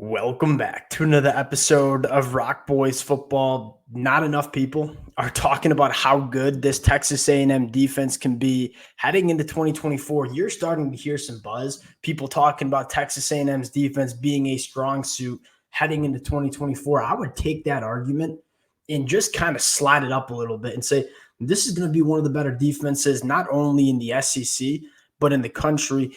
Welcome back to another episode of Rock Boys Football. Not enough people are talking about how good this Texas A&M defense can be heading into 2024. You're starting to hear some buzz. People talking about Texas A&M's defense being a strong suit heading into 2024. I would take that argument and just kind of slide it up a little bit and say this is going to be one of the better defenses, not only in the SEC, but in the country.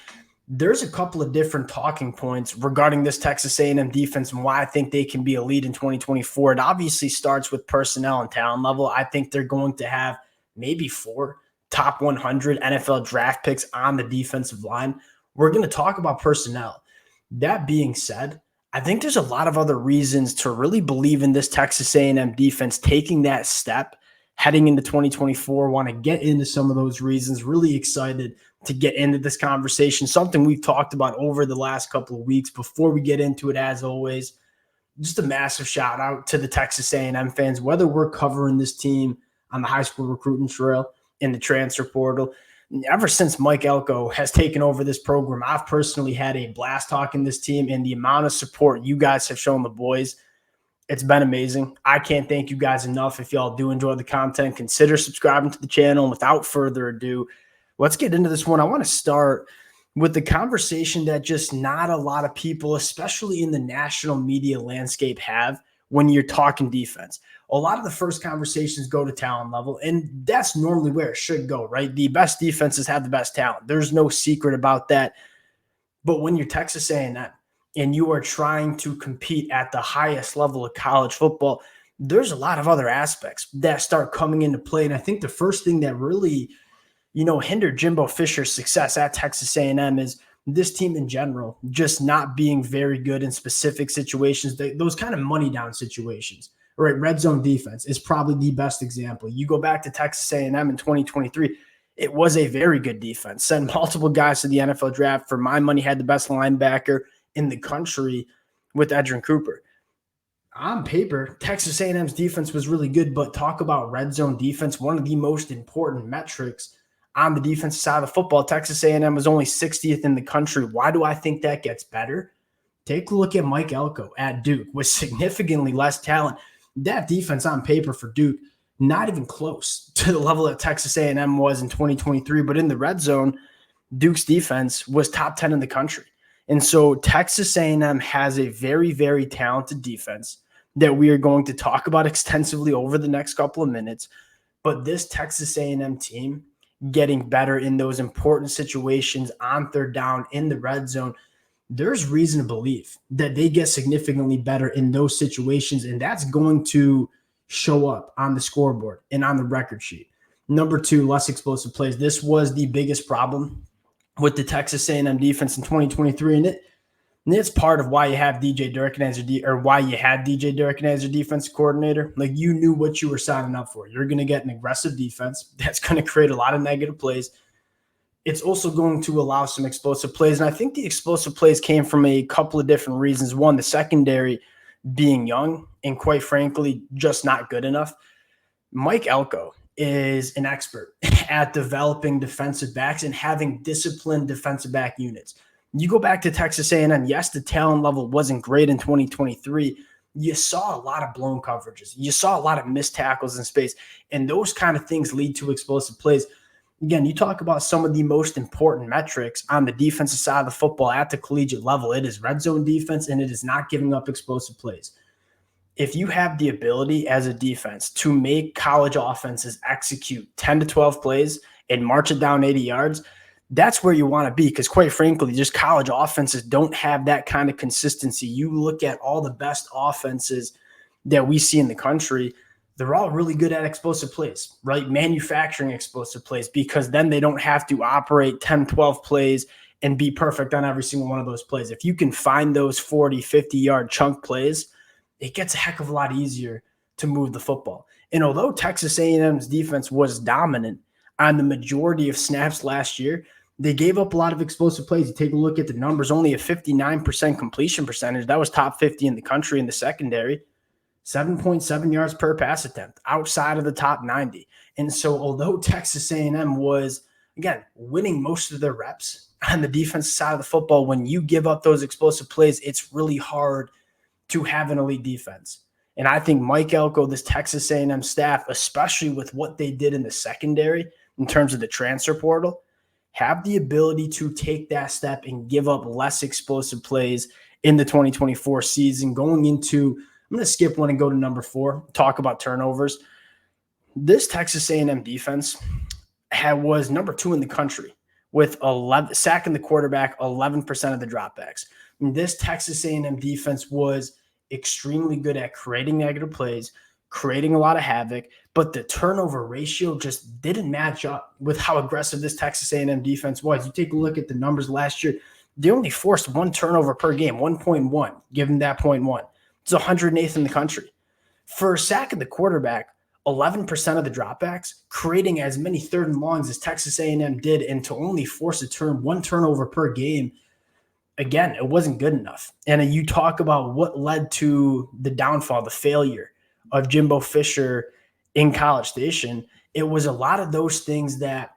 There's a couple of different talking points regarding this Texas A&M defense and why I think they can be elite in 2024. It obviously starts with personnel and talent level. I think they're going to have maybe 4 top 100 NFL draft picks on the defensive line. We're going to talk about personnel. That being said, I think there's a lot of other reasons to really believe in this Texas A&M defense taking that step heading into 2024. Want to get into some of those reasons. Really excited to get into this conversation, something we've talked about over the last couple of weeks. Before we get into it, as always, just a massive shout out to the Texas A&M fans, whether we're covering this team on the high school recruiting trail, in the transfer portal. Ever since Mike Elko has taken over this program, I've personally had a blast talking this team, and the amount of support you guys have shown the boys, it's been amazing. I can't thank you guys enough. If y'all do enjoy the content, consider subscribing to the channel. And without further ado, let's get into this one. I want to start with the conversation that just not a lot of people, especially in the national media landscape, have when you're talking defense. A lot of the first conversations go to talent level, and that's normally where it should go, right? The best defenses have the best talent. There's no secret about that. But when you're Texas A&M and you are trying to compete at the highest level of college football, there's a lot of other aspects that start coming into play. And I think the first thing that really hindered Jimbo Fisher's success at Texas A&M is this team in general just not being very good in specific situations, those kind of money down situations, right? Red zone defense is probably the best example. You go back to Texas A&M in 2023, it was a very good defense. Sent multiple guys to the NFL draft. For my money, had the best linebacker in the country with Edgerrin Cooper. On paper, Texas A&M's defense was really good, but talk about red zone defense, one of the most important metrics on the defensive side of the football. Texas A&M was only 60th in the country. Why do I think that gets better? Take a look at Mike Elko at Duke with significantly less talent. That defense on paper for Duke, not even close to the level that Texas A&M was in 2023. But in the red zone, Duke's defense was top 10 in the country. And so Texas A&M has a very, very talented defense that we are going to talk about extensively over the next couple of minutes. But this Texas A&M team getting better in those important situations on third down in the red zone, there's reason to believe that they get significantly better in those situations, and that's going to show up on the scoreboard and on the record sheet. Number 2, less explosive plays. This was the biggest problem with the Texas A&M defense in 2023, and it's part of why you have DJ Durkin as why you had DJ Durkin as your defense coordinator. Like, you knew what you were signing up for. You're going to get an aggressive defense that's going to create a lot of negative plays. It's also going to allow some explosive plays, and I think the explosive plays came from a couple of different reasons. One, the secondary being young and, quite frankly, just not good enough. Mike Elko is an expert at developing defensive backs and having disciplined defensive back units. You go back to Texas A&M, yes, the talent level wasn't great in 2023. You saw a lot of blown coverages. You saw a lot of missed tackles in space, and those kind of things lead to explosive plays. Again, you talk about some of the most important metrics on the defensive side of the football at the collegiate level. It is red zone defense, and it is not giving up explosive plays. If you have the ability as a defense to make college offenses execute 10 to 12 plays and march it down 80 yards, that's where you want to be, because quite frankly, just college offenses don't have that kind of consistency. You look at all the best offenses that we see in the country, they're all really good at explosive plays, right? Manufacturing explosive plays, because then they don't have to operate 10, 12 plays and be perfect on every single one of those plays. If you can find those 40, 50-yard chunk plays, it gets a heck of a lot easier to move the football. And although Texas A&M's defense was dominant on the majority of snaps last year, they gave up a lot of explosive plays. You take a look at the numbers, only a 59% completion percentage. That was top 50 in the country in the secondary. 7.7 yards per pass attempt, outside of the top 90. And so although Texas A&M was, again, winning most of their reps on the defensive side of the football, when you give up those explosive plays, it's really hard to have an elite defense. And I think Mike Elko, this Texas A&M staff, especially with what they did in the secondary in terms of the transfer portal, have the ability to take that step and give up less explosive plays in the 2024 season. Going into, I'm going to skip one and go to number 4, talk about turnovers. This Texas A&M defense was number 2 in the country with 11 sacking the quarterback, 11% of the dropbacks. And this Texas A&M defense was extremely good at creating negative plays, creating a lot of havoc, but the turnover ratio just didn't match up with how aggressive this Texas A&M defense was. You take a look at the numbers last year, they only forced 1 turnover per game, 1.1, given that 0.1. It's 108th in the country. For sacking the quarterback, 11% of the dropbacks, creating as many 3rd and longs as Texas A&M did, and to only force 1 turnover per game, again, it wasn't good enough. And you talk about what led to the downfall, the failure of Jimbo Fisher in College Station. It was a lot of those things that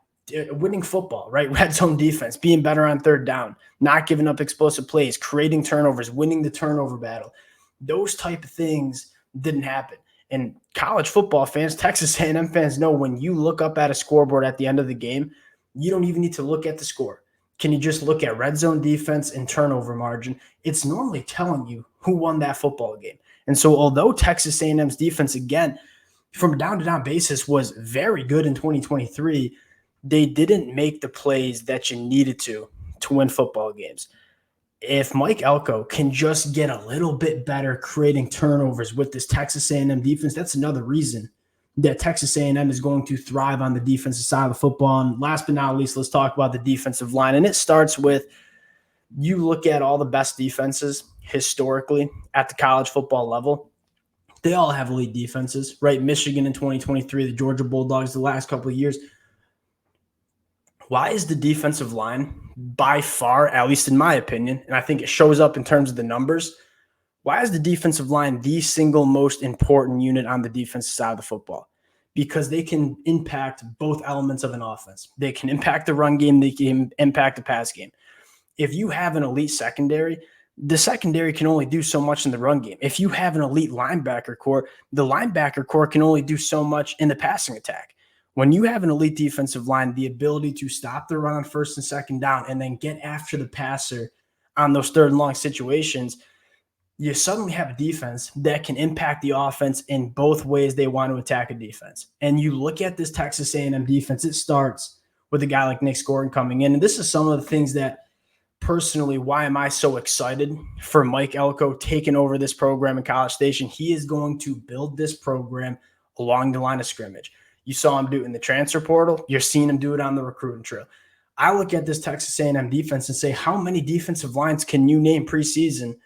winning football, right? Red zone defense, being better on 3rd down, not giving up explosive plays, creating turnovers, winning the turnover battle. Those type of things didn't happen. And college football fans, Texas A&M fans know when you look up at a scoreboard at the end of the game, you don't even need to look at the score. Can you just look at red zone defense and turnover margin? It's normally telling you who won that football game. And so although Texas A&M's defense, again, from a down-to-down basis was very good in 2023, they didn't make the plays that you needed to win football games. If Mike Elko can just get a little bit better creating turnovers with this Texas A&M defense, that's another reason that Texas A&M is going to thrive on the defensive side of the football. And last but not least, let's talk about the defensive line. And it starts with, you look at all the best defenses historically at the college football level, they all have elite defenses, right? Michigan in 2023, the Georgia Bulldogs the last couple of years. Why is the defensive line by far, at least in my opinion, and I think it shows up in terms of the numbers, why is the defensive line the single most important unit on the defensive side of the football? Because they can impact both elements of an offense. They can impact the run game, they can impact the pass game. If you have an elite secondary, the secondary can only do so much in the run game. If you have an elite linebacker core, the linebacker core can only do so much in the passing attack. When you have an elite defensive line, the ability to stop the run on 1st and 2nd down and then get after the passer on those 3rd and long situations, you suddenly have a defense that can impact the offense in both ways they want to attack a defense. And you look at this Texas A&M defense, it starts with a guy like Nick Scourton coming in. And this is some of the things that, personally, why am I so excited for Mike Elko taking over this program in College Station? He is going to build this program along the line of scrimmage. You saw him do it in the transfer portal. You're seeing him do it on the recruiting trail. I look at this Texas A&M defense and say, how many defensive lines can you name preseason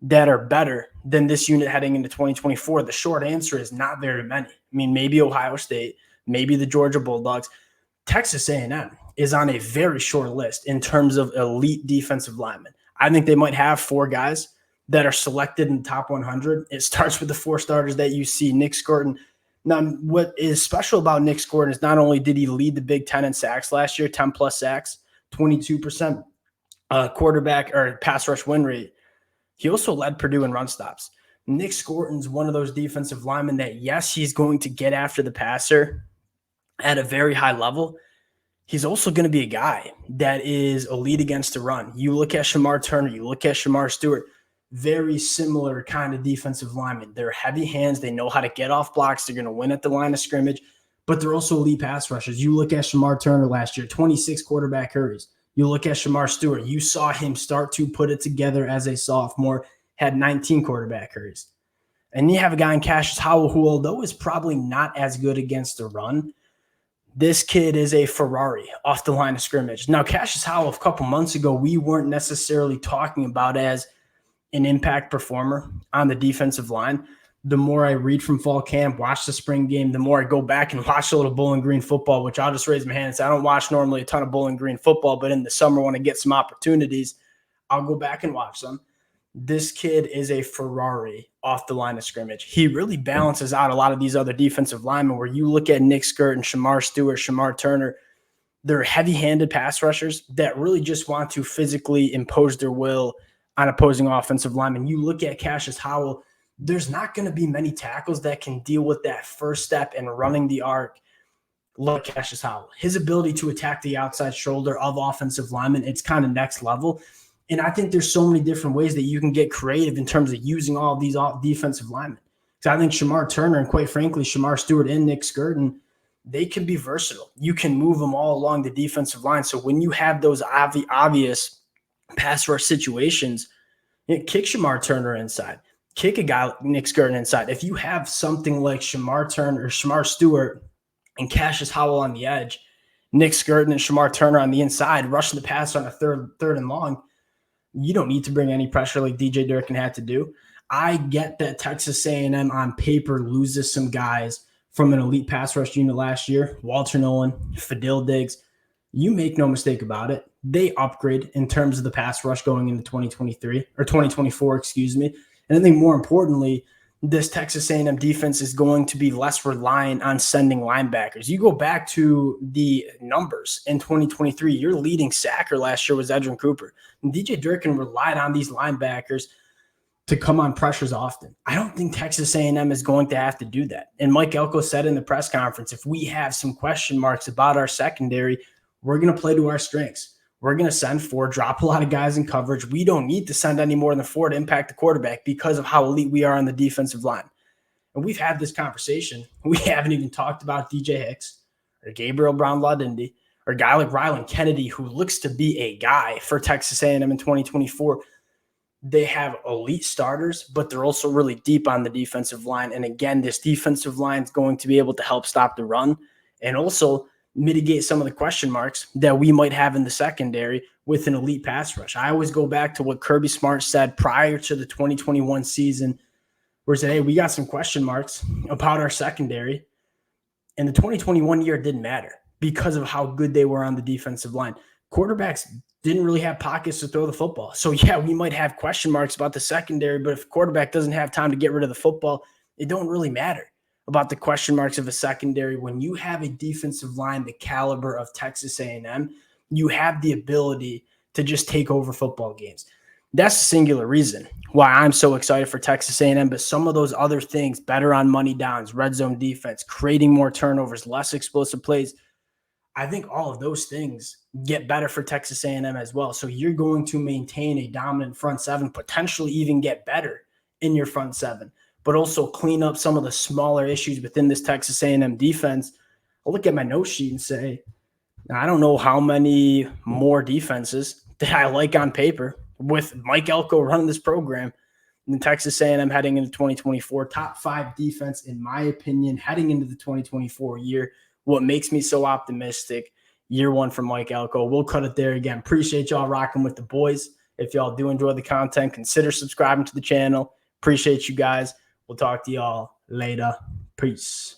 that are better than this unit heading into 2024? The short answer is not very many. I mean, maybe Ohio State, maybe the Georgia Bulldogs. Texas A&M is on a very short list in terms of elite defensive linemen. I think they might have 4 guys that are selected in the top 100. It starts with the 4 starters that you see. Nick Scourton. Now, what is special about Nick Scourton is not only did he lead the Big Ten in sacks last year, 10-plus sacks, 22% quarterback or pass rush win rate, he also led Purdue in run stops. Nick Scourton's one of those defensive linemen that, yes, he's going to get after the passer at a very high level. He's also going to be a guy that is elite against the run. You look at Shamar Turner, you look at Shamar Stewart, very similar kind of defensive linemen. They're heavy hands. They know how to get off blocks. They're going to win at the line of scrimmage, but they're also elite pass rushers. You look at Shamar Turner last year, 26 quarterback hurries. You look at Shamar Stewart. You saw him start to put it together as a sophomore, had 19 quarterback hurries. And you have a guy in Cassius Howell who, although is probably not as good against the run, this kid is a Ferrari off the line of scrimmage. Now, Cassius Howell, a couple months ago, we weren't necessarily talking about as an impact performer on the defensive line. The more I read from fall camp, watch the spring game, the more I go back and watch a little Bowling Green football, which I'll just raise my hand and say I don't watch normally a ton of Bowling Green football, but in the summer when I get some opportunities, I'll go back and watch them. This kid is a Ferrari off the line of scrimmage. He really balances out a lot of these other defensive linemen where you look at Nick Scourton, Shamar Stewart, Shamar Turner. They're heavy-handed pass rushers that really just want to physically impose their will on opposing offensive linemen. You look at Cassius Howell, there's not going to be many tackles that can deal with that first step and running the arc like Cassius Howell. His ability to attack the outside shoulder of offensive linemen, it's kind of next level. And I think there's so many different ways that you can get creative in terms of using all of these defensive linemen. Because I think Shamar Turner and, quite frankly, Shamar Stewart and Nick Skirton, they can be versatile. You can move them all along the defensive line. So when you have those obvious pass rush situations, kick Shamar Turner inside. Kick a guy like Nick Skirton inside. If you have something like Shamar Turner or Shamar Stewart and Cassius Howell on the edge, Nick Skirton and Shamar Turner on the inside, rushing the pass on a third and long, you don't need to bring any pressure like DJ Durkin had to do. I get that Texas A&M on paper loses some guys from an elite pass rush unit last year. Walter Nolan, Fadil Diggs. You make no mistake about it. They upgrade in terms of the pass rush going into 2023 or 2024, excuse me. And I think more importantly, this Texas A&M defense is going to be less reliant on sending linebackers. You go back to the numbers in 2023, your leading sacker last year was Edrin Cooper. And DJ Durkin relied on these linebackers to come on pressures often. I don't think Texas A&M is going to have to do that. And Mike Elko said in the press conference, if we have some question marks about our secondary, we're going to play to our strengths. We're going to send 4, drop a lot of guys in coverage. We don't need to send any more than 4 to impact the quarterback because of how elite we are on the defensive line. And we've had this conversation. We haven't even talked about DJ Hicks or Gabriel Brown-Ladindi or a guy like Rylan Kennedy, who looks to be a guy for Texas A&M in 2024. They have elite starters, but they're also really deep on the defensive line. And again, this defensive line is going to be able to help stop the run and also mitigate some of the question marks that we might have in the secondary with an elite pass rush. I always go back to what Kirby Smart said prior to the 2021 season, where he said, hey, we got some question marks about our secondary. And the 2021 year didn't matter because of how good they were on the defensive line. Quarterbacks didn't really have pockets to throw the football. So, yeah, we might have question marks about the secondary, but if a quarterback doesn't have time to get rid of the football, it don't really matter about the question marks of a secondary. When you have a defensive line the caliber of Texas A&M, you have the ability to just take over football games. That's the singular reason why I'm so excited for Texas A&M, but some of those other things, better on money downs, red zone defense, creating more turnovers, less explosive plays, I think all of those things get better for Texas A&M as well. So you're going to maintain a dominant front seven, potentially even get better in your front seven, but also clean up some of the smaller issues within this Texas A&M defense. I'll look at my note sheet and say, I don't know how many more defenses that I like on paper with Mike Elko running this program in Texas A&M heading into 2024. Top 5 defense, in my opinion, heading into the 2024 year. What makes me so optimistic, year 1 from Mike Elko. We'll cut it there again. Appreciate y'all rocking with the boys. If y'all do enjoy the content, consider subscribing to the channel. Appreciate you guys. We'll talk to y'all later. Peace.